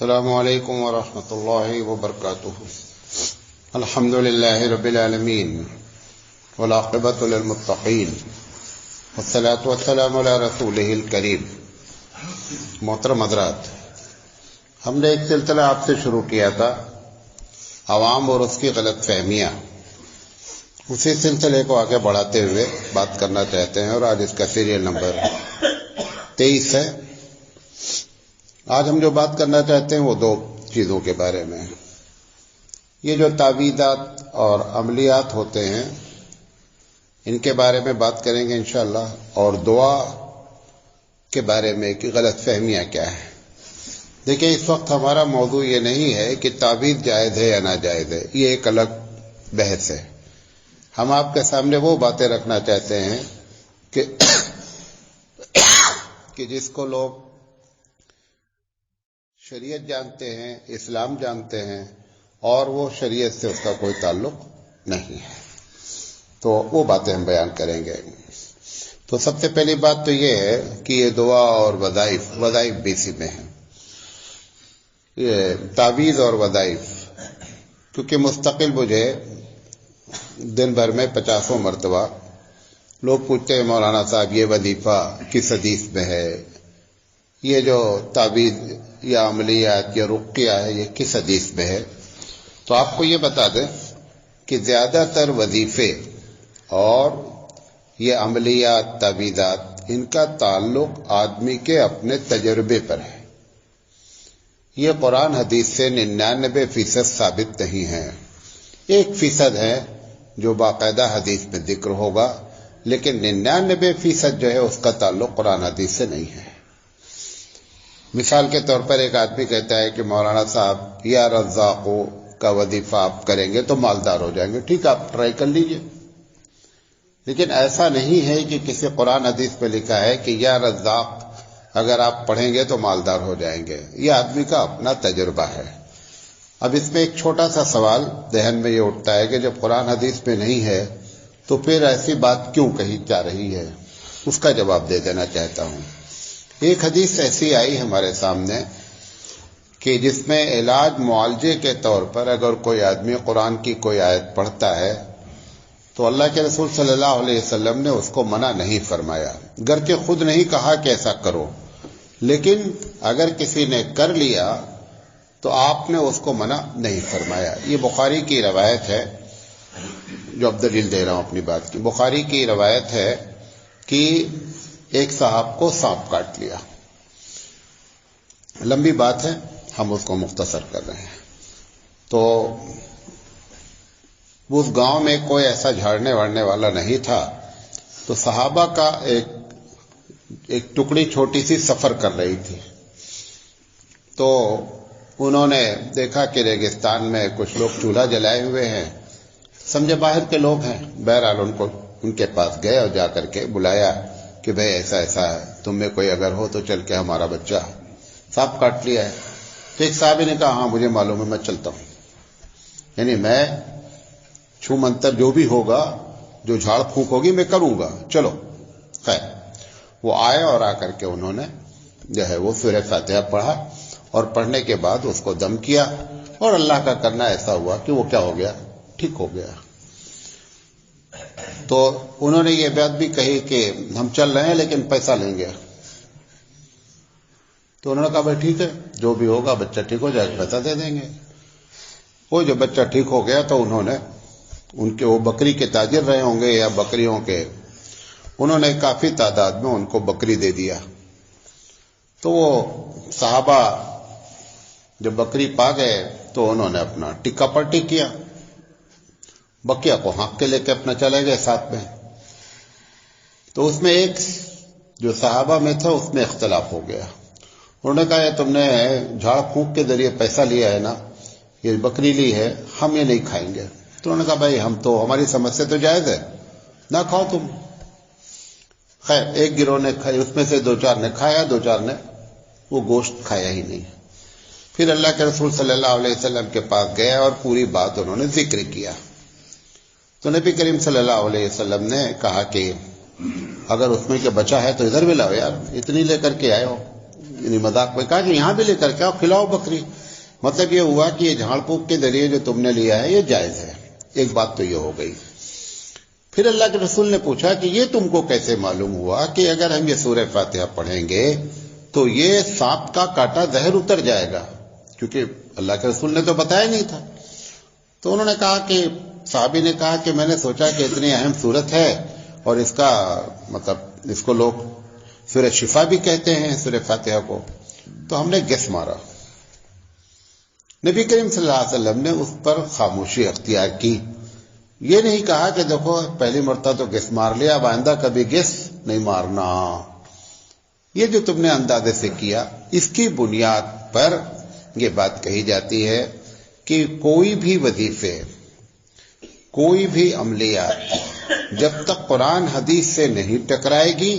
السلام علیکم ورحمۃ اللہ وبرکاتہ۔ الحمد للہ رب العالمین والعاقبۃ للمتقین والصلاۃ والسلام علی رسولہ الکریم۔ محترم حضرات، ہم نے ایک سلسلہ آپ سے شروع کیا تھا، عوام اور اس کی غلط فہمیاں۔ اسی سلسلے کو آگے بڑھاتے ہوئے بات کرنا چاہتے ہیں، اور آج اس کا سیریل نمبر 23 ہے۔ آج ہم جو بات کرنا چاہتے ہیں وہ دو چیزوں کے بارے میں۔ یہ جو تعویذات اور عملیات ہوتے ہیں، ان کے بارے میں بات کریں گے انشاءاللہ، اور دعا کے بارے میں کہ غلط فہمیاں کیا ہیں۔ دیکھیں، اس وقت ہمارا موضوع یہ نہیں ہے کہ تعویذ جائز ہے یا ناجائز ہے، یہ ایک الگ بحث ہے۔ ہم آپ کے سامنے وہ باتیں رکھنا چاہتے ہیں کہ جس کو لوگ شریعت جانتے ہیں، اسلام جانتے ہیں، اور وہ شریعت سے اس کا کوئی تعلق نہیں ہے، تو وہ باتیں ہم بیان کریں گے۔ تو سب سے پہلی بات تو یہ ہے کہ یہ دعا اور وظائف بھی اسی میں ہیں، یہ تعویذ اور وظائف، کیونکہ مستقل مجھے دن بھر میں 50 مرتبہ لوگ پوچھتے ہیں مولانا صاحب یہ وظیفہ کس حدیث میں ہے، یہ جو تعویذ یا عملیات یا رقیہ ہے یہ کس حدیث میں ہے۔ تو آپ کو یہ بتا دیں کہ زیادہ تر وظیفے اور یہ عملیات تعویذات، ان کا تعلق آدمی کے اپنے تجربے پر ہے۔ یہ قرآن حدیث سے 99% ثابت نہیں ہے، 1% ہے جو باقاعدہ حدیث میں ذکر ہوگا، لیکن 99% جو ہے اس کا تعلق قرآن حدیث سے نہیں ہے۔ مثال کے طور پر ایک آدمی کہتا ہے کہ مولانا صاحب یا رزاقو کا وظیفہ آپ کریں گے تو مالدار ہو جائیں گے۔ ٹھیک ہے، آپ ٹرائی کر لیجئے، لیکن ایسا نہیں ہے کہ کسی قرآن حدیث پہ لکھا ہے کہ یا رزاق اگر آپ پڑھیں گے تو مالدار ہو جائیں گے۔ یہ آدمی کا اپنا تجربہ ہے۔ اب اس میں ایک چھوٹا سا سوال ذہن میں یہ اٹھتا ہے کہ جب قرآن حدیث میں نہیں ہے تو پھر ایسی بات کیوں کہی جا رہی ہے؟ اس کا جواب دے دینا چاہتا ہوں۔ ایک حدیث ایسی آئی ہمارے سامنے کہ جس میں علاج معالجے کے طور پر اگر کوئی آدمی قرآن کی کوئی آیت پڑھتا ہے تو اللہ کے رسول صلی اللہ علیہ وسلم نے اس کو منع نہیں فرمایا، گرچہ خود نہیں کہا کہ ایسا کرو، لیکن اگر کسی نے کر لیا تو آپ نے اس کو منع نہیں فرمایا۔ یہ بخاری کی روایت ہے، جو اب دلیل دے رہا ہوں اپنی بات کی۔ بخاری کی روایت ہے کہ ایک صاحب کو سانپ کاٹ لیا۔ لمبی بات ہے، ہم اس کو مختصر کر رہے ہیں۔ تو اس گاؤں میں کوئی ایسا جھاڑنے واڑنے والا نہیں تھا، تو صحابہ کا ایک ٹکڑی چھوٹی سی سفر کر رہی تھی، تو انہوں نے دیکھا کہ ریگستان میں کچھ لوگ چولہا جلائے ہوئے ہیں، سمجھے باہر کے لوگ ہیں، بہرحال ان کے پاس گئے اور جا کر کے بلایا کہ بھئی ایسا ایسا ہے، تم میں کوئی اگر ہو تو چل کے ہمارا بچہ سانپ کاٹ لیا ہے۔ تو ایک صاحب نے کہا ہاں مجھے معلوم ہے، میں چلتا ہوں، یعنی میں چھو منتر جو بھی ہوگا، جو جھاڑ پھونک ہوگی میں کروں گا، چلو خیر۔ وہ آئے اور آ کر کے انہوں نے جو ہے وہ سورہ فاتحہ پڑھا، اور پڑھنے کے بعد اس کو دم کیا، اور اللہ کا کرنا ایسا ہوا کہ وہ کیا ہو گیا، ٹھیک ہو گیا۔ تو انہوں نے یہ بات بھی کہی کہ ہم چل رہے ہیں لیکن پیسہ لیں گے۔ تو انہوں نے کہا بھائی ٹھیک ہے، جو بھی ہوگا بچہ ٹھیک ہو جائے گا، پیسہ دے دیں گے۔ وہ جو بچہ ٹھیک ہو گیا تو انہوں نے وہ بکری کے تاجر رہے ہوں گے یا بکریوں کے، انہوں نے کافی تعداد میں ان کو بکری دے دیا۔ تو وہ صحابہ جب بکری پا گئے تو انہوں نے اپنا ٹکا پلٹی کیا، بکیا کو ہانک کے لے کے اپنا چلے گئے ساتھ میں۔ تو اس میں ایک جو صحابہ میں تھا اس میں اختلاف ہو گیا۔ انہوں نے کہا یہ تم نے جھاڑ پھونک کے ذریعے پیسہ لیا ہے نا، یہ بکری لی ہے، ہم یہ نہیں کھائیں گے۔ تو انہوں نے کہا بھائی ہماری سمجھ سے تو جائز ہے، نہ کھاؤ تم۔ خیر ایک گروہ نے کھائی، اس میں سے 2-4 نے کھایا، 2-4 نے وہ گوشت کھایا ہی نہیں۔ پھر اللہ کے رسول صلی اللہ علیہ وسلم کے پاس گئے اور پوری بات انہوں نے ذکر کیا۔ تو نبی کریم صلی اللہ علیہ وسلم نے کہا کہ اگر اس میں کہ بچا ہے تو ادھر بھی لاؤ یار، اتنی لے کر کے آئے ہو، یعنی مذاق میں کہا کہ یہاں بھی لے کر کے آؤ، کھلاؤ بکری. مطلب یہ ہوا کہ یہ جھاڑ پھونک کے ذریعے جو تم نے لیا ہے یہ جائز ہے. ایک بات تو یہ ہو گئی. پھر اللہ کے رسول نے پوچھا کہ یہ تم کو کیسے معلوم ہوا کہ اگر ہم یہ سورہ فاتحہ پڑھیں گے تو یہ سانپ کا کاٹا زہر اتر جائے گا؟ کیونکہ اللہ کے رسول نے تو بتایا نہیں تھا. تو انہوں نے کہا کہ صحابی نے کہا کہ میں نے سوچا کہ اتنی اہم صورت ہے اور اس کا مطلب اس کو لوگ سورہ شفا بھی کہتے ہیں سورہ فاتحہ کو، تو ہم نے گیس مارا. نبی کریم صلی اللہ علیہ وسلم نے اس پر خاموشی اختیار کی. یہ نہیں کہا کہ دیکھو پہلی مرتبہ تو گیس مار لیا، اب آئندہ کبھی گیس نہیں مارنا. یہ جو تم نے اندازے سے کیا، اس کی بنیاد پر یہ بات کہی جاتی ہے کہ کوئی بھی وظیفے، کوئی بھی عملیات جب تک قرآن حدیث سے نہیں ٹکرائے گی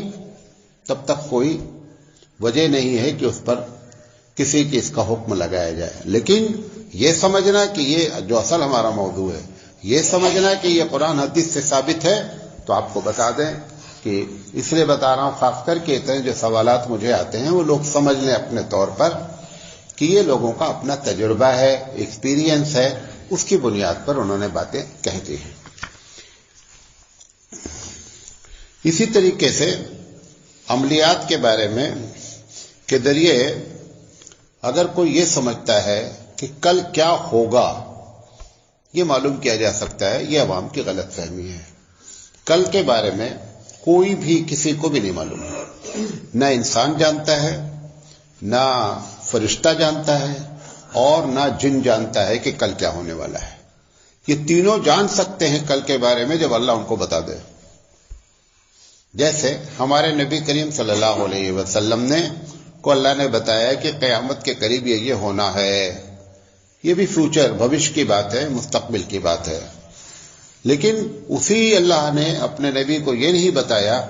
تب تک کوئی وجہ نہیں ہے کہ اس پر کسی چیز کا حکم لگایا جائے. لیکن یہ سمجھنا کہ یہ جو اصل ہمارا موضوع ہے، یہ سمجھنا کہ یہ قرآن حدیث سے ثابت ہے، تو آپ کو بتا دیں کہ اس لیے بتا رہا ہوں خاص کر کے اتنے جو سوالات مجھے آتے ہیں وہ لوگ سمجھ لیں اپنے طور پر کہ یہ لوگوں کا اپنا تجربہ ہے، ایکسپیرینس ہے، اس کی بنیاد پر انہوں نے باتیں کہہ دی ہیں. اسی طریقے سے عملیات کے بارے میں کے ذریعے اگر کوئی یہ سمجھتا ہے کہ کل کیا ہوگا یہ معلوم کیا جا سکتا ہے، یہ عوام کی غلط فہمی ہے. کل کے بارے میں کوئی بھی کسی کو بھی نہیں معلوم، نہ انسان جانتا ہے، نہ فرشتہ جانتا ہے، اور نہ جن جانتا ہے کہ کل کیا ہونے والا ہے. یہ تینوں جان سکتے ہیں کل کے بارے میں جب اللہ ان کو بتا دے. جیسے ہمارے نبی کریم صلی اللہ علیہ وسلم کو اللہ نے بتایا کہ قیامت کے قریب یہ ہونا ہے. یہ بھی فیوچر، بھوش کی بات ہے، مستقبل کی بات ہے. لیکن اسی اللہ نے اپنے نبی کو یہ نہیں بتایا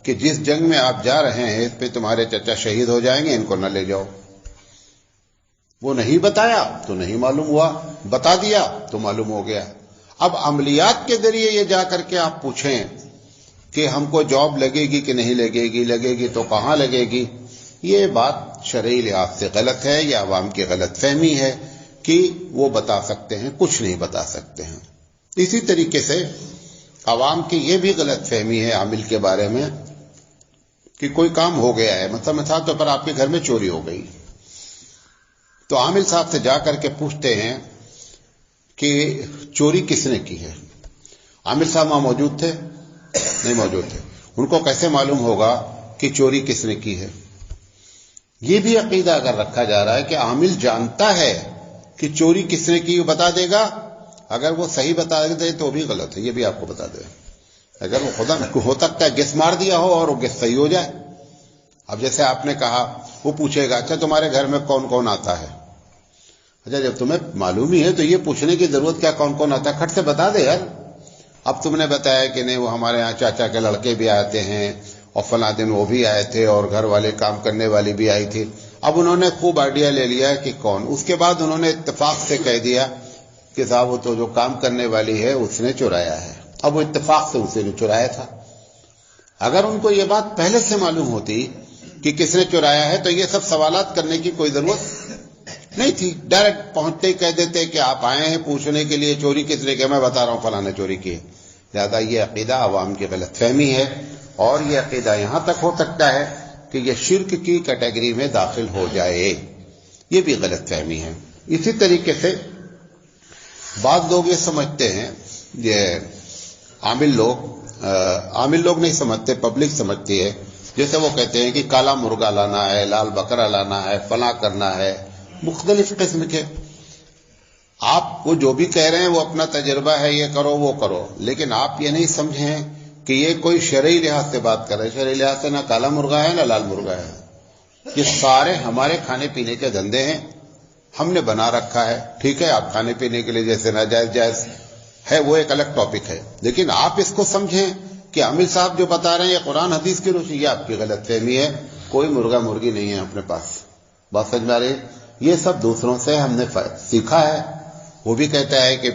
کہ جس جنگ میں آپ جا رہے ہیں اس پہ تمہارے چچا شہید ہو جائیں گے، ان کو نہ لے جاؤ. وہ نہیں بتایا تو نہیں معلوم ہوا، بتا دیا تو معلوم ہو گیا. اب عملیات کے ذریعے یہ جا کر کے آپ پوچھیں کہ ہم کو جاب لگے گی کہ نہیں لگے گی، لگے گی تو کہاں لگے گی، یہ بات شرعی لحاظ سے غلط ہے. یہ عوام کی غلط فہمی ہے کہ وہ بتا سکتے ہیں، کچھ نہیں بتا سکتے ہیں. اسی طریقے سے عوام کی یہ بھی غلط فہمی ہے عامل کے بارے میں کہ کوئی کام ہو گیا ہے، مثال طور پر آپ کے گھر میں چوری ہو گئی تو عامل صاحب سے جا کر کے پوچھتے ہیں کہ چوری کس نے کی ہے. عامل صاحب وہاں موجود تھے؟ نہیں موجود تھے. ان کو کیسے معلوم ہوگا کہ چوری کس نے کی ہے؟ یہ بھی عقیدہ اگر رکھا جا رہا ہے کہ عامل جانتا ہے کہ چوری کس نے کی، بتا دے گا، اگر وہ صحیح بتا دے تو بھی غلط ہے. یہ بھی آپ کو بتا دے. اگر وہ خدا ہو سکتا ہے گیس مار دیا ہو اور وہ گیس صحیح ہو جائے. اب جیسے آپ نے کہا، وہ پوچھے گا اچھا تمہارے گھر میں کون کون آتا ہے. اچھا جب تمہیں معلوم ہی ہے تو یہ پوچھنے کی ضرورت کیا کون کون آتا ہے، کھٹ سے بتا دے یار. اب تم نے بتایا کہ نہیں وہ ہمارے یہاں چاچا کے لڑکے بھی آتے ہیں اور فلاں دن وہ بھی آئے تھے اور گھر والے کام کرنے والی بھی آئی تھی. اب انہوں نے خوب آئیڈیا لے لیا کہ کون. اس کے بعد انہوں نے اتفاق سے کہہ دیا کہ صاحب وہ تو جو کام کرنے والی ہے اس نے چرایا ہے. اب وہ اتفاق سے اسے نے چرایا تھا. اگر ان کو یہ بات پہلے سے معلوم ہوتی کہ کس نے چرایا ہے تو یہ سب سوالات کرنے کی کوئی ضرورت نہیں تھی. ڈائریکٹ پہنچتے ہی کہہ دیتے کہ آپ آئے ہیں پوچھنے کے لیے چوری کس نے کی، میں بتا رہا ہوں فلاں نے چوری کی ہے. لہٰذا یہ عقیدہ عوام کی غلط فہمی ہے، اور یہ عقیدہ یہاں تک ہو سکتا ہے کہ یہ شرک کی کیٹیگری میں داخل ہو جائے. یہ بھی غلط فہمی ہے. اسی طریقے سے بعض لوگ یہ سمجھتے ہیں، یہ عامل لوگ نہیں سمجھتے، پبلک سمجھتی ہے. جیسے وہ کہتے ہیں کہ کالا مرغا لانا ہے، لال بکرا لانا ہے، فلاں کرنا ہے، مختلف قسم کے. آپ وہ جو بھی کہہ رہے ہیں وہ اپنا تجربہ ہے، یہ کرو وہ کرو، لیکن آپ یہ نہیں سمجھیں کہ یہ کوئی شرعی لحاظ سے بات کر رہے. شرعی لحاظ سے نہ کالا مرغا ہے نہ لال مرغا ہے. یہ سارے ہمارے کھانے پینے کے دھندے ہیں، ہم نے بنا رکھا ہے. ٹھیک ہے، آپ کھانے پینے کے لیے جیسے ناجائز جائز ہے وہ ایک الگ ٹاپک ہے، لیکن آپ اس کو سمجھیں کہ عامل صاحب جو بتا رہے ہیں یہ قرآن حدیث کی روشنی، یہ آپ کی غلط فہمی ہے. کوئی مرغا مرغی نہیں ہے اپنے پاس. بات سمجھ میں آ رہی ہے؟ یہ سب دوسروں سے ہم نے سیکھا ہے. وہ بھی کہتا ہے کہ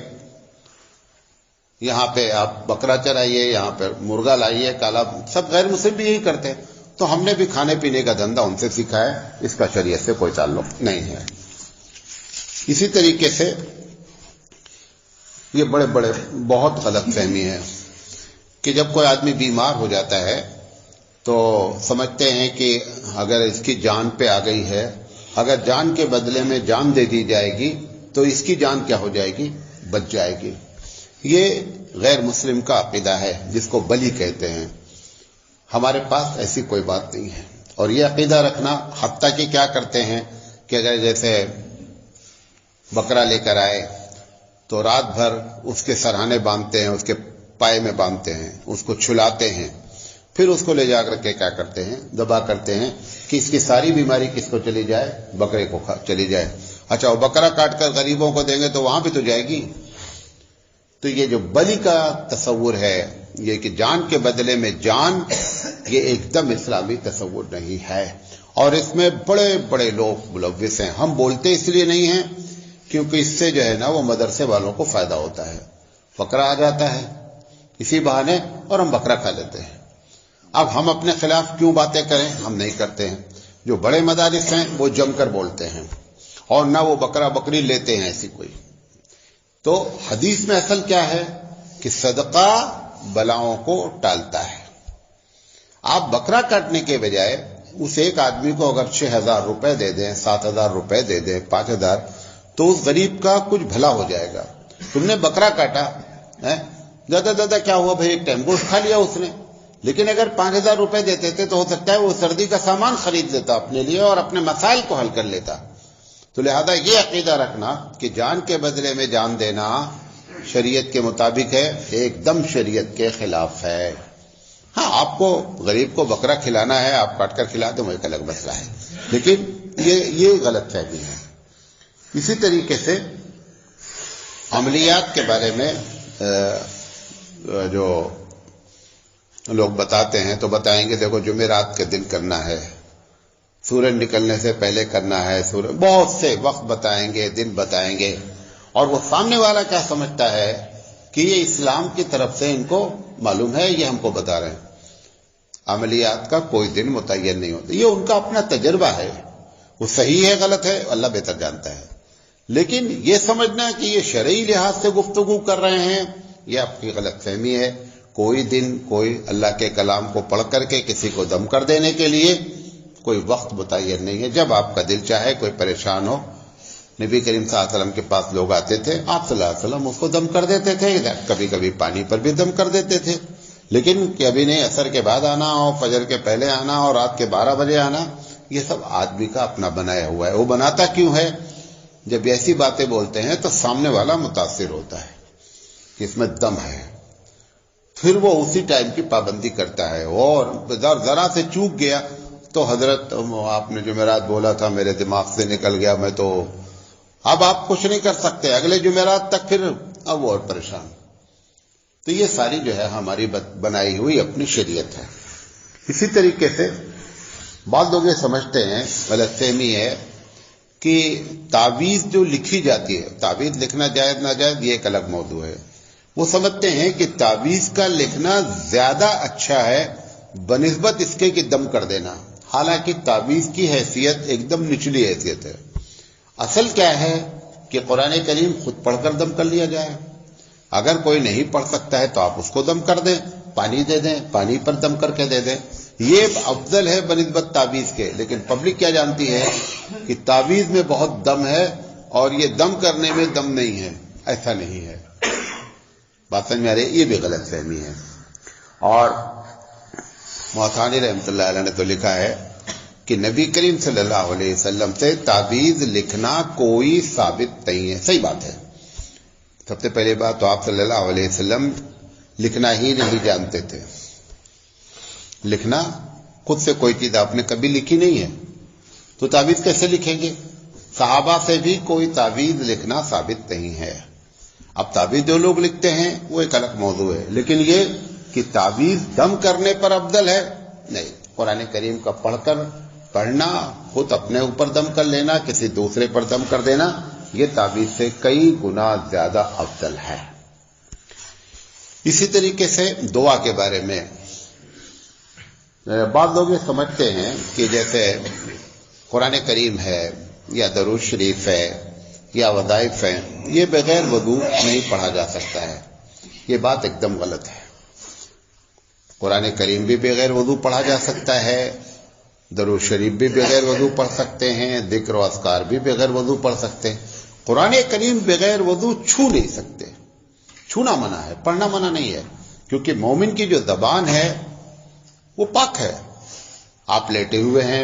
یہاں پہ آپ بکرا چرائیے، یہاں پہ مرغا لائیے کالا. سب غیر مسلم بھی یہی کرتے ہیں. تو ہم نے بھی کھانے پینے کا دھندا ان سے سیکھا ہے، اس کا شریعت سے کوئی تعلق نہیں ہے۔ اسی طریقے سے یہ بڑے بڑے بہت غلط فہمی ہے کہ جب کوئی آدمی بیمار ہو جاتا ہے تو سمجھتے ہیں کہ اگر اس کی جان پہ آ گئی ہے، اگر جان کے بدلے میں جان دے دی جائے گی تو اس کی جان کیا ہو جائے گی؟ بچ جائے گی۔ یہ غیر مسلم کا عقیدہ ہے جس کو بلی کہتے ہیں۔ ہمارے پاس ایسی کوئی بات نہیں ہے، اور یہ عقیدہ رکھنا حتیٰ کہ کیا کرتے ہیں کہ اگر جیسے بکرا لے کر آئے تو رات بھر اس کے سرہانے باندھتے ہیں، اس کے پائے میں باندھتے ہیں، اس کو چھلاتے ہیں، پھر اس کو لے جا کر کے کیا کرتے ہیں؟ ذبح کرتے ہیں کہ اس کی ساری بیماری کس کو چلی جائے؟ بکرے کو چلی جائے۔ اچھا، وہ بکرا کاٹ کر غریبوں کو دیں گے تو وہاں بھی تو جائے گی۔ تو یہ جو بلی کا تصور ہے، یہ کہ جان کے بدلے میں جان، یہ ایک دم اسلامی تصور نہیں ہے، اور اس میں بڑے بڑے لوگ ملوث ہیں۔ ہم بولتے اس لیے نہیں ہیں کیونکہ اس سے جو ہے نا وہ مدرسے والوں کو فائدہ ہوتا ہے، بکرا آ جاتا ہے اسی بہانے اور ہم بکرا کھا لیتے ہیں۔ اب ہم اپنے خلاف کیوں باتیں کریں؟ ہم نہیں کرتے ہیں۔ جو بڑے مدارس ہیں وہ جم کر بولتے ہیں، اور نہ وہ بکرا بکری لیتے ہیں ایسی کوئی۔ تو حدیث میں اصل کیا ہے کہ صدقہ بلاؤں کو ٹالتا ہے۔ آپ بکرا کاٹنے کے بجائے اس ایک آدمی کو اگر 6,000 روپے دے دیں، 7,000 روپے دے دیں، 5,000، تو اس غریب کا کچھ بھلا ہو جائے گا۔ تم نے بکرا کاٹا، زیادہ کیا ہوا بھائی، ایک ٹائم گوشت کھا لیا اس نے، لیکن اگر 5,000 روپے دیتے تھے تو ہو سکتا ہے وہ سردی کا سامان خرید لیتا اپنے لیے اور اپنے مسائل کو حل کر لیتا۔ تو لہذا یہ عقیدہ رکھنا کہ جان کے بدلے میں جان دینا شریعت کے مطابق ہے، ایک دم شریعت کے خلاف ہے۔ ہاں، آپ کو غریب کو بکرا کھلانا ہے، آپ کاٹ کر کھلا دیں، وہ ایک الگ مسئلہ ہے، لیکن یہ غلط فہمی ہے۔ اسی طریقے سے عملیات کے بارے میں جو لوگ بتاتے ہیں تو بتائیں گے دیکھو جمعرات کے دن کرنا ہے، سورج نکلنے سے پہلے کرنا ہے، بہت سے وقت بتائیں گے، دن بتائیں گے، اور وہ سامنے والا کیا سمجھتا ہے کہ یہ اسلام کی طرف سے ان کو معلوم ہے، یہ ہم کو بتا رہے ہیں۔ عملیات کا کوئی دن متعین نہیں ہوتا، یہ ان کا اپنا تجربہ ہے، وہ صحیح ہے غلط ہے اللہ بہتر جانتا ہے، لیکن یہ سمجھنا کہ یہ شرعی لحاظ سے گفتگو کر رہے ہیں، یہ آپ کی غلط فہمی ہے۔ کوئی دن، کوئی اللہ کے کلام کو پڑھ کر کے کسی کو دم کر دینے کے لیے کوئی وقت متعین نہیں ہے۔ جب آپ کا دل چاہے، کوئی پریشان ہو، نبی کریم صلی اللہ علیہ وسلم کے پاس لوگ آتے تھے، آپ صلی اللہ علیہ وسلم اس کو دم کر دیتے تھے، کبھی کبھی پانی پر بھی دم کر دیتے تھے، لیکن کہ ابھی نہیں، عصر کے بعد آنا اور فجر کے پہلے آنا اور رات کے 12 بجے آنا، یہ سب آدمی کا اپنا بنایا ہوا ہے۔ وہ بناتا کیوں ہے؟ جب ایسی باتیں بولتے ہیں تو سامنے والا متاثر ہوتا ہے کہ اس میں دم ہے، پھر وہ اسی ٹائم کی پابندی کرتا ہے، اور ذرا سے چوک گیا تو حضرت آپ نے جمعرات بولا تھا میرے دماغ سے نکل گیا، میں تو اب آپ کچھ نہیں کر سکتے، اگلے جمعرات تک پھر اب وہ اور پریشان۔ تو یہ ساری جو ہے ہماری بنائی ہوئی اپنی شریعت ہے۔ اسی طریقے سے بعض لوگ یہ سمجھتے ہیں، غلط فہمی ہے کہ تعویذ جو لکھی جاتی ہے، تعویذ لکھنا جائز ناجائز یہ ایک الگ موضوع ہے، وہ سمجھتے ہیں کہ تعویذ کا لکھنا زیادہ اچھا ہے بنسبت اس کے کہ دم کر دینا، حالانکہ تعویذ کی حیثیت ایک دم نچلی حیثیت ہے۔ اصل کیا ہے کہ قرآن کریم خود پڑھ کر دم کر لیا جائے، اگر کوئی نہیں پڑھ سکتا ہے تو آپ اس کو دم کر دیں، پانی دے دیں، پانی پر دم کر کے دے دیں، یہ افضل ہے بنسبت تعویذ کے۔ لیکن پبلک کیا جانتی ہے کہ تعویذ میں بہت دم ہے اور یہ دم کرنے میں دم نہیں ہے، ایسا نہیں ہے۔ بات سمجھ میں آ رہی ہے؟ یہ بھی غلط فہمی ہے۔ اور موثانی رحمۃ اللہ علیہ نے تو لکھا ہے کہ نبی کریم صلی اللہ علیہ وسلم سے تعویذ لکھنا کوئی ثابت نہیں ہے۔ صحیح بات ہے۔ سب سے پہلی بات تو آپ صلی اللہ علیہ وسلم لکھنا ہی نہیں جانتے تھے، لکھنا خود سے کوئی چیز آپ نے کبھی لکھی نہیں ہے، تو تعویذ کیسے لکھیں گے؟ صحابہ سے بھی کوئی تعویذ لکھنا ثابت نہیں ہے۔ اب تعویذ جو لوگ لکھتے ہیں وہ ایک الگ موضوع ہے، لیکن یہ کہ تعویذ دم کرنے پر افضل ہے، نہیں۔ قرآن کریم کا پڑھنا، خود اپنے اوپر دم کر لینا، کسی دوسرے پر دم کر دینا، یہ تعویذ سے کئی گنا زیادہ افضل ہے۔ اسی طریقے سے دعا کے بارے میں بعض لوگ یہ سمجھتے ہیں کہ جیسے قرآن کریم ہے یا درود شریف ہے یا وظائف ہیں، یہ بغیر وضو نہیں پڑھا جا سکتا ہے. یہ بات ایک دم غلط ہے. قرآن کریم بھی بغیر وضو پڑھا جا سکتا ہے، درود شریف بھی بغیر وضو پڑھ سکتے ہیں، ذکر و اذکار بھی بغیر وضو پڑھ سکتے ہیں. قرآن کریم بغیر وضو چھو نہیں سکتے. چھونا منع ہے، پڑھنا منع نہیں ہے، کیونکہ مومن کی جو زبان ہے وہ پاک ہے. آپ لیٹے ہوئے ہیں،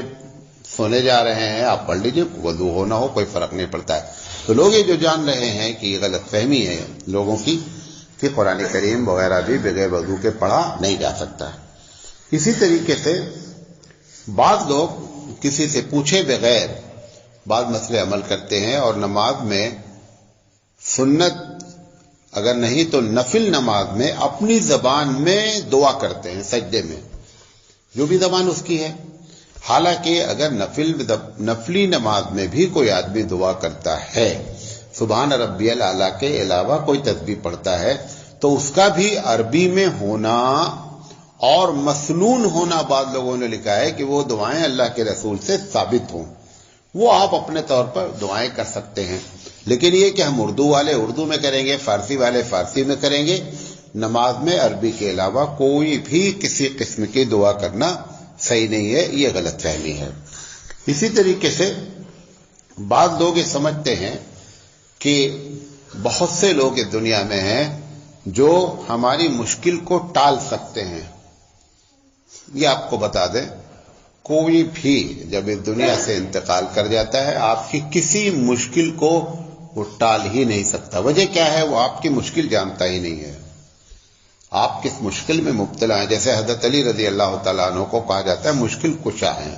سونے جا رہے ہیں، آپ پڑھ لیجئے، وضو ہو نہ ہو کوئی فرق نہیں پڑتا ہے. تو لوگ یہ جو جان رہے ہیں کہ یہ غلط فہمی ہے لوگوں کی کہ قرآن کریم وغیرہ بھی بغیر وضو کے پڑھا نہیں جا سکتا. اسی طریقے سے بعض لوگ کسی سے پوچھے بغیر بعض مسئلے عمل کرتے ہیں اور نماز میں سنت اگر نہیں تو نفل نماز میں اپنی زبان میں دعا کرتے ہیں سجدے میں، جو بھی زبان اس کی ہے. حالانکہ اگر نفلی نماز میں بھی کوئی آدمی دعا کرتا ہے، سبحان ربی الاعلیٰ کے علاوہ کوئی تسبیح پڑھتا ہے، تو اس کا بھی عربی میں ہونا اور مسنون ہونا بعض لوگوں نے لکھا ہے کہ وہ دعائیں اللہ کے رسول سے ثابت ہوں. وہ آپ اپنے طور پر دعائیں کر سکتے ہیں، لیکن یہ کہ ہم اردو والے اردو میں کریں گے، فارسی والے فارسی میں کریں گے، نماز میں عربی کے علاوہ کوئی بھی کسی قسم کی دعا کرنا صحیح نہیں ہے. یہ غلط فہمی ہے. اسی طریقے سے بعض لوگ یہ سمجھتے ہیں کہ بہت سے لوگ اس دنیا میں ہیں جو ہماری مشکل کو ٹال سکتے ہیں. یہ آپ کو بتا دیں، کوئی بھی جب اس دنیا سے انتقال کر جاتا ہے آپ کی کسی مشکل کو وہ ٹال ہی نہیں سکتا. وجہ کیا ہے؟ وہ آپ کی مشکل جانتا ہی نہیں ہے. آپ کس مشکل میں مبتلا ہیں؟ جیسے حضرت علی رضی اللہ تعالیٰ عنہ کو کہا جاتا ہے مشکل کشا ہیں.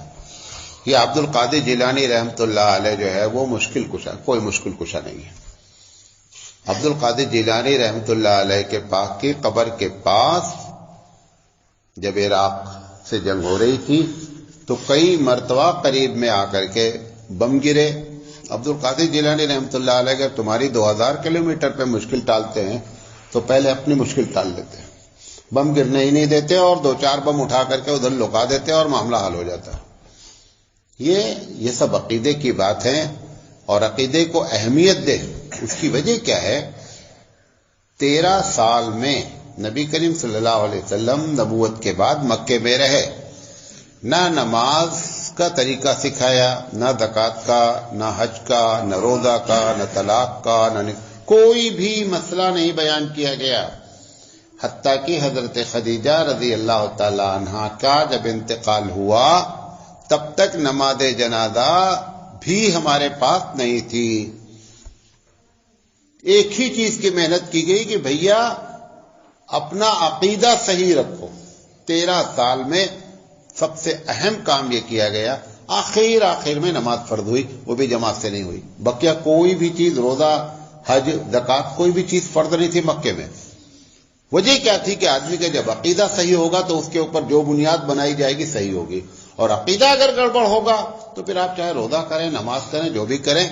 یہ عبد القادر جیلانی رحمۃ اللہ علیہ جو ہے وہ مشکل کشا، کوئی مشکل کشا نہیں ہے. عبد القادر جیلانی رحمۃ اللہ علیہ کے پاس کی قبر کے پاس جب عراق سے جنگ ہو رہی تھی تو کئی مرتبہ قریب میں آ کر کے بم گرے. عبد القادر جیلانی رحمۃ اللہ علیہ اگر تمہاری 2000 کلومیٹر پہ مشکل ٹالتے ہیں تو پہلے اپنی مشکل ٹال لیتے ہیں. بم گرنے ہی نہیں دیتے اور 2-4 بم اٹھا کر کے ادھر لکا دیتے اور معاملہ حل ہو جاتا. یہ سب عقیدے کی بات ہے اور عقیدے کو اہمیت دے. اس کی وجہ کیا ہے؟ 13 سال میں نبی کریم صلی اللہ علیہ وسلم نبوت کے بعد مکے میں رہے. نہ نماز کا طریقہ سکھایا، نہ زکوٰۃ کا، نہ حج کا، نہ روزہ کا، نہ طلاق کا، نہ کوئی بھی مسئلہ نہیں بیان کیا گیا. حتیٰ کہ حضرت خدیجہ رضی اللہ تعالی عنہا کا جب انتقال ہوا تب تک نماز جنازہ بھی ہمارے پاس نہیں تھی. ایک ہی چیز کی محنت کی گئی کہ بھیا اپنا عقیدہ صحیح رکھو. 13 سال میں سب سے اہم کام یہ کیا گیا. آخر میں نماز فرض ہوئی، وہ بھی جماعت سے نہیں ہوئی. بقیہ کوئی بھی چیز، روزہ، حج، زکوٰۃ، کوئی بھی چیز فرض نہیں تھی مکے میں. وجہ کیا تھی کہ آدمی کا جب عقیدہ صحیح ہوگا تو اس کے اوپر جو بنیاد بنائی جائے گی صحیح ہوگی. اور عقیدہ اگر گڑبڑ ہوگا تو پھر آپ چاہے روزہ کریں، نماز کریں، جو بھی کریں،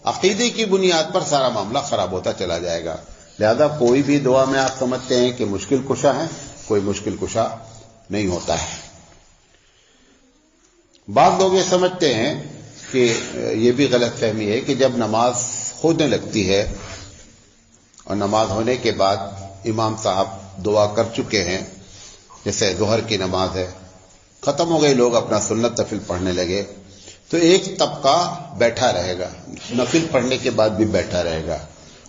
عقیدے کی بنیاد پر سارا معاملہ خراب ہوتا چلا جائے گا. لہذا کوئی بھی دعا میں آپ سمجھتے ہیں کہ مشکل کشا ہے، کوئی مشکل کشا نہیں ہوتا ہے. بعض لوگ یہ سمجھتے ہیں کہ یہ بھی غلط فہمی ہے کہ جب نماز ہونے لگتی ہے اور نماز ہونے کے بعد امام صاحب دعا کر چکے ہیں، جیسے ظہر کی نماز ہے، ختم ہو گئی، لوگ اپنا سنت نفل پڑھنے لگے، تو ایک طبقہ بیٹھا رہے گا، نفل پڑھنے کے بعد بھی بیٹھا رہے گا،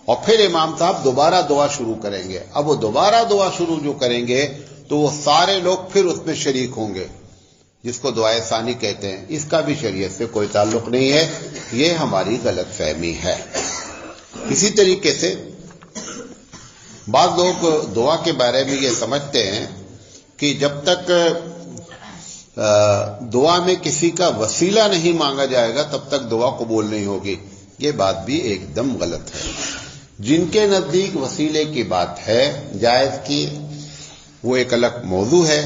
اور پھر امام صاحب دوبارہ دعا شروع کریں گے. اب وہ دوبارہ دعا شروع جو کریں گے تو وہ سارے لوگ پھر اس میں شریک ہوں گے، جس کو دعائے ثانی کہتے ہیں. اس کا بھی شریعت سے کوئی تعلق نہیں ہے، یہ ہماری غلط فہمی ہے. اسی طریقے سے بعض لوگ دعا کے بارے میں یہ سمجھتے ہیں کہ جب تک دعا میں کسی کا وسیلہ نہیں مانگا جائے گا تب تک دعا قبول نہیں ہوگی. یہ بات بھی ایک دم غلط ہے. جن کے نزدیک وسیلے کی بات ہے جائز کی، وہ ایک الگ موضوع ہے،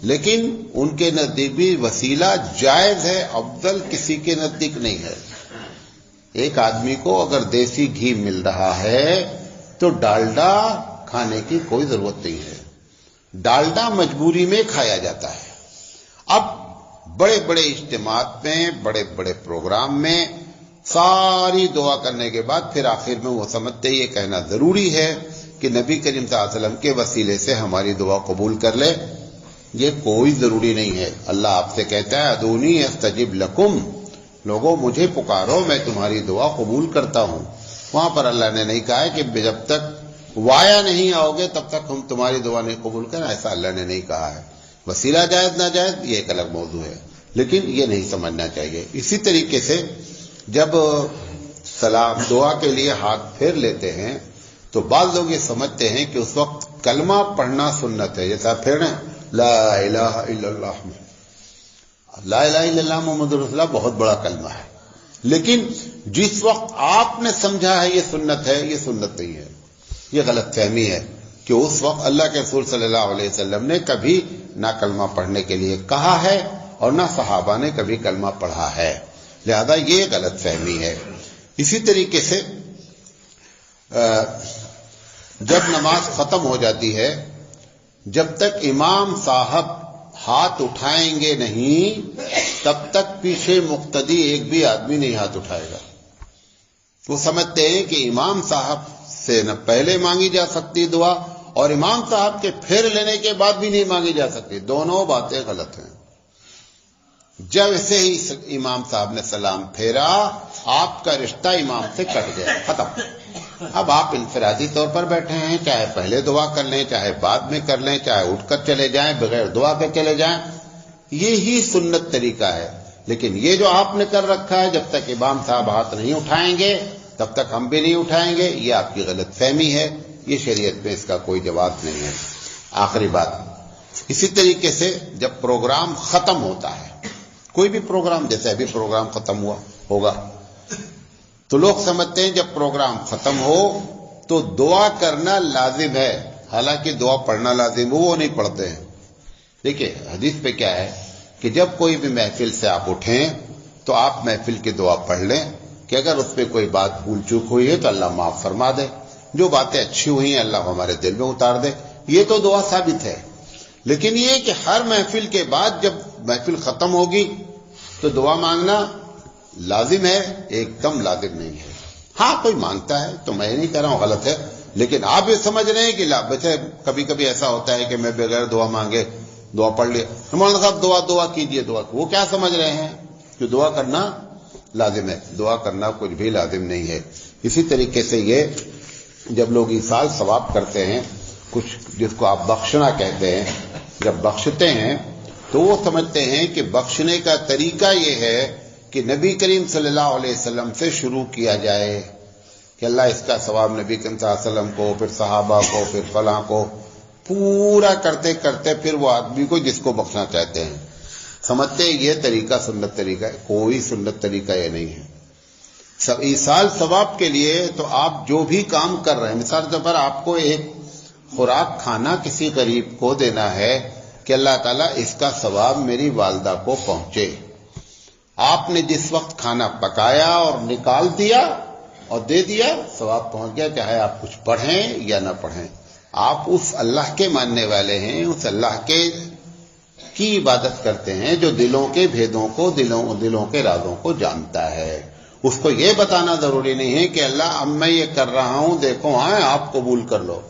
لیکن ان کے نزدیک بھی وسیلہ جائز ہے، افضل کسی کے نزدیک نہیں ہے. ایک آدمی کو اگر دیسی گھی مل رہا ہے تو ڈالڈا کھانے کی کوئی ضرورت نہیں ہے. ڈالڈا مجبوری میں کھایا جاتا ہے. اب بڑے بڑے اجتماعات میں، بڑے بڑے پروگرام میں ساری دعا کرنے کے بعد پھر آخر میں وہ سمجھتے یہ کہنا ضروری ہے کہ نبی کریم صلی اللہ علیہ وسلم کے وسیلے سے ہماری دعا قبول کر لے. یہ کوئی ضروری نہیں ہے. اللہ آپ سے کہتا ہے ادعونی استجب لکم، لوگوں مجھے پکارو میں تمہاری دعا قبول کرتا ہوں. وہاں پر اللہ نے نہیں کہا ہے کہ جب تک وایا نہیں آؤ گے تب تک ہم تمہاری دعا نہیں قبول کریں، ایسا اللہ نے نہیں کہا ہے. وسیلہ جائز نہ جائز یہ ایک الگ موضوع ہے، لیکن یہ نہیں سمجھنا چاہیے. اسی طریقے سے جب سلام دعا کے لیے ہاتھ پھیر لیتے ہیں تو بعض لوگ یہ سمجھتے ہیں کہ اس وقت کلمہ پڑھنا سنت ہے. جیسا پھیرنا لا الہ الا اللہ، لا الہ الا اللہ محمد رسول اللہ بہت بڑا کلمہ ہے، لیکن جس وقت آپ نے سمجھا ہے یہ سنت ہے، یہ سنت نہیں ہے. یہ غلط فہمی ہے کہ اس وقت اللہ کے رسول صلی اللہ علیہ وسلم نے کبھی نہ کلمہ پڑھنے کے لیے کہا ہے اور نہ صحابہ نے کبھی کلمہ پڑھا ہے، لہذا یہ غلط فہمی ہے. اسی طریقے سے جب نماز ختم ہو جاتی ہے، جب تک امام صاحب ہاتھ اٹھائیں گے نہیں تب تک پیچھے مقتدی ایک بھی آدمی نہیں ہاتھ اٹھائے گا. وہ سمجھتے ہیں کہ امام صاحب سے نہ پہلے مانگی جا سکتی دعا اور امام صاحب کے پھیر لینے کے بعد بھی نہیں مانگی جا سکتی. دونوں باتیں غلط ہیں. جب سے ہی امام صاحب نے سلام پھیرا آپ کا رشتہ امام سے کٹ گیا، ختم. اب آپ انفرادی طور پر بیٹھے ہیں، چاہے پہلے دعا کر لیں چاہے بعد میں کر لیں، چاہے اٹھ کر چلے جائیں بغیر دعا کے چلے جائیں، یہی سنت طریقہ ہے. لیکن یہ جو آپ نے کر رکھا ہے جب تک امام صاحب ہاتھ نہیں اٹھائیں گے تب تک ہم بھی نہیں اٹھائیں گے، یہ آپ کی غلط فہمی ہے. یہ شریعت میں اس کا کوئی جواز نہیں ہے. آخری بات، اسی طریقے سے جب پروگرام ختم ہوتا ہے، کوئی بھی پروگرام، جیسے ابھی پروگرام ختم ہوگا تو لوگ سمجھتے ہیں جب پروگرام ختم ہو تو دعا کرنا لازم ہے، حالانکہ دعا پڑھنا لازم ہو وہ نہیں پڑھتے ہیں. دیکھیے حدیث پہ کیا ہے کہ جب کوئی بھی محفل سے آپ اٹھیں تو آپ محفل کی دعا پڑھ لیں کہ اگر اس پہ کوئی بات بھول چوک ہوئی ہے تو اللہ معاف فرما دے، جو باتیں اچھی ہوئی ہیں اللہ ہمارے دل میں اتار دے. یہ تو دعا ثابت ہے. لیکن یہ کہ ہر محفل کے بعد جب محفل ختم ہوگی تو دعا مانگنا لازم ہے، ایک دم لازم نہیں ہے. ہاں کوئی مانگتا ہے تو میں نہیں کہہ رہا ہوں غلط ہے، لیکن آپ یہ سمجھ رہے ہیں کہ بچے کبھی کبھی ایسا ہوتا ہے کہ میں بغیر دعا مانگے دعا پڑھ لیا، مولانا صاحب دعا کیجئے دعا. وہ کیا سمجھ رہے ہیں کہ دعا کرنا لازم ہے؟ دعا کرنا کچھ بھی لازم نہیں ہے. اسی طریقے سے یہ جب لوگ ایصال ثواب کرتے ہیں، کچھ جس کو آپ بخشنا کہتے ہیں، جب بخشتے ہیں تو وہ سمجھتے ہیں کہ بخشنے کا طریقہ یہ ہے کہ نبی کریم صلی اللہ علیہ وسلم سے شروع کیا جائے کہ اللہ اس کا ثواب نبی کریم صلی اللہ علیہ وسلم کو، پھر صحابہ کو، پھر فلاں کو، پورا کرتے کرتے پھر وہ آدمی کو جس کو بخشنا چاہتے ہیں. سمجھتے یہ طریقہ سنت طریقہ ہے. کوئی سنت طریقہ یہ نہیں ہے. سب ایصال ثواب کے لیے تو آپ جو بھی کام کر رہے ہیں، مثال کے طور پر آپ کو ایک خوراک کھانا کسی غریب کو دینا ہے کہ اللہ تعالیٰ اس کا ثواب میری والدہ کو پہنچے. آپ نے جس وقت کھانا پکایا اور نکال دیا اور دے دیا، ثواب پہنچ گیا، چاہے آپ کچھ پڑھیں یا نہ پڑھیں. آپ اس اللہ کے ماننے والے ہیں، اس اللہ کے کی عبادت کرتے ہیں جو دلوں کے بھیدوں کو، دلوں کے رازوں کو جانتا ہے. اس کو یہ بتانا ضروری نہیں ہے کہ اللہ اب میں یہ کر رہا ہوں دیکھو ہاں آپ قبول کر لو.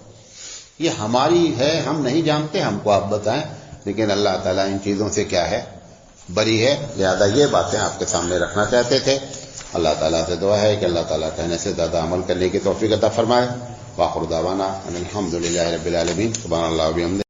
یہ ہماری ہے، ہم نہیں جانتے، ہم کو آپ بتائیں. لیکن اللہ تعالیٰ ان چیزوں سے کیا ہے؟ بری ہے. لہذا یہ باتیں آپ کے سامنے رکھنا چاہتے تھے. اللہ تعالیٰ سے دعا ہے کہ اللہ تعالیٰ کہنے سے زیادہ عمل کرنے کی توفیق عطا فرمائے. وآخر دعوانا ان الحمد للہ رب العالمین. سبحان اللہ و بحمدہ.